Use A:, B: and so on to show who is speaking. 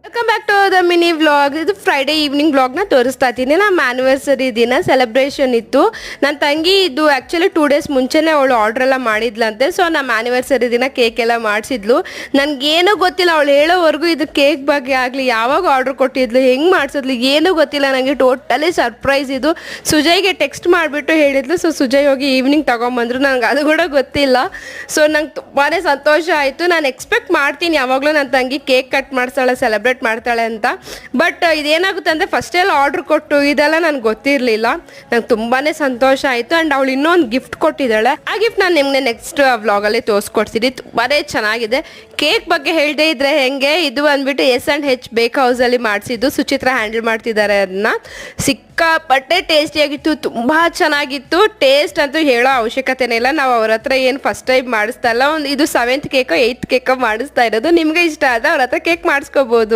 A: Welcome back to the mini vlog. ಇದು Friday evening ವ್ಲಾಗ್ನ ತೋರಿಸ್ತಾ ಇದ್ದೀನಿ. ನಮ್ಮ ಆ್ಯನಿವರ್ಸರಿ ದಿನ ಸೆಲೆಬ್ರೇಷನ್ ಇತ್ತು. ನನ್ನ ತಂಗಿ ಇದು ಆ್ಯಕ್ಚುಲಿ 2 ಡೇಸ್ ಮುಂಚೆನೇ ಅವಳು ಆರ್ಡ್ರ್ ಎಲ್ಲ ಮಾಡಿದ್ಲಂತೆ. ಸೊ ನಮ್ಮ ಆ್ಯನಿವರ್ಸರಿ ದಿನ ಕೇಕ್ ಎಲ್ಲ ಮಾಡಿಸಿದ್ಲು. ನನಗೇನೂ ಗೊತ್ತಿಲ್ಲ, ಅವಳು ಹೇಳೋವರೆಗೂ ಇದು ಕೇಕ್ ಬಗ್ಗೆ ಆಗಲಿ, ಯಾವಾಗ ಆರ್ಡ್ರ್ ಕೊಟ್ಟಿದ್ಲು, ಹೆಂಗೆ ಮಾಡಿಸಿದ್ಲು ಏನೂ ಗೊತ್ತಿಲ್ಲ. ನನಗೆ ಟೋಟಲಿ ಸರ್ಪ್ರೈಸ್ ಇದು. ಸುಜಯ್ಗೆ ಟೆಕ್ಸ್ಟ್ ಮಾಡಿಬಿಟ್ಟು ಹೇಳಿದ್ಲು. ಸೊ ಸುಜಯ್ ಹೋಗಿ ಈವ್ನಿಂಗ್ ತೊಗೊಂಬಂದ್ರು. ನನಗೆ ಅದು ಕೂಡ ಗೊತ್ತಿಲ್ಲ. ಸೊ ನಂಗೆ ತುಂಬಾ ಸಂತೋಷ ಆಯಿತು. ನಾನು ಎಕ್ಸ್ಪೆಕ್ಟ್ ಮಾಡ್ತೀನಿ ಯಾವಾಗಲೂ ನನ್ನ ತಂಗಿ ಕೇಕ್ ಕಟ್ ಮಾಡಿಸ್ತಾಳೆ, ಸೆಲೆಬ್ರೇಟ್ ಮಾಡ್ತಾಳೆ ಅಂತ. ಬಟ್ ಇದೇನಾಗುತ್ತೆ ಅಂದರೆ ಫಸ್ಟೆಲ್ಲ ಆರ್ಡ್ರ್ ಕೊಟ್ಟು ಇದೆಲ್ಲ ನನಗೆ ಗೊತ್ತಿರಲಿಲ್ಲ. ನಂಗೆ ತುಂಬಾ ಸಂತೋಷ ಆಯಿತು. ಆ್ಯಂಡ್ ಅವಳು ಇನ್ನೊಂದು ಗಿಫ್ಟ್ ಕೊಟ್ಟಿದ್ದಾಳೆ. ಆ ಗಿಫ್ಟ್ ನಾನು ನಿಮಗೆ ನೆಕ್ಸ್ಟ್ ವ್ಲಾಗಲ್ಲಿ ತೋರಿಸ್ಕೊಡ್ತೀನಿ. ತುಂಬಾ ಚೆನ್ನಾಗಿದೆ. ಕೇಕ್ ಬಗ್ಗೆ ಹೇಳದೇ ಇದ್ರೆ ಹೆಂಗೆ, ಇದು ಬಂದ್ಬಿಟ್ಟು S&H ಬೇಕ್ ಹೌಸಲ್ಲಿ ಮಾಡಿಸಿದ್ದು. ಸುಚಿತ್ರಾ ಹ್ಯಾಂಡಲ್ ಮಾಡ್ತಿದ್ದಾರೆ ಅದನ್ನ. ಸಿಕ್ಕಾಪಟ್ಟೆ ಟೇಸ್ಟಿಯಾಗಿತ್ತು, ತುಂಬ ಚೆನ್ನಾಗಿತ್ತು. ಟೇಸ್ಟ್ ಅಂತೂ ಹೇಳೋ ಅವಶ್ಯಕತೆನೇ ಇಲ್ಲ. ನಾವು ಅವ್ರ ಹತ್ರ ಏನು ಫಸ್ಟ್ ಟೈಮ್ ಮಾಡಿಸ್ತಾ ಇಲ್ಲ, ಇದು 7th ಕೇಕೋ 8th ಕೇಕೋ ಮಾಡಿಸ್ತಾ ಇರೋದು. ನಿಮಗೆ ಇಷ್ಟ ಆದರೆ ಅವ್ರ ಹತ್ರ ಕೇಕ್ ಮಾಡಿಸ್ಕೋಬೋದು.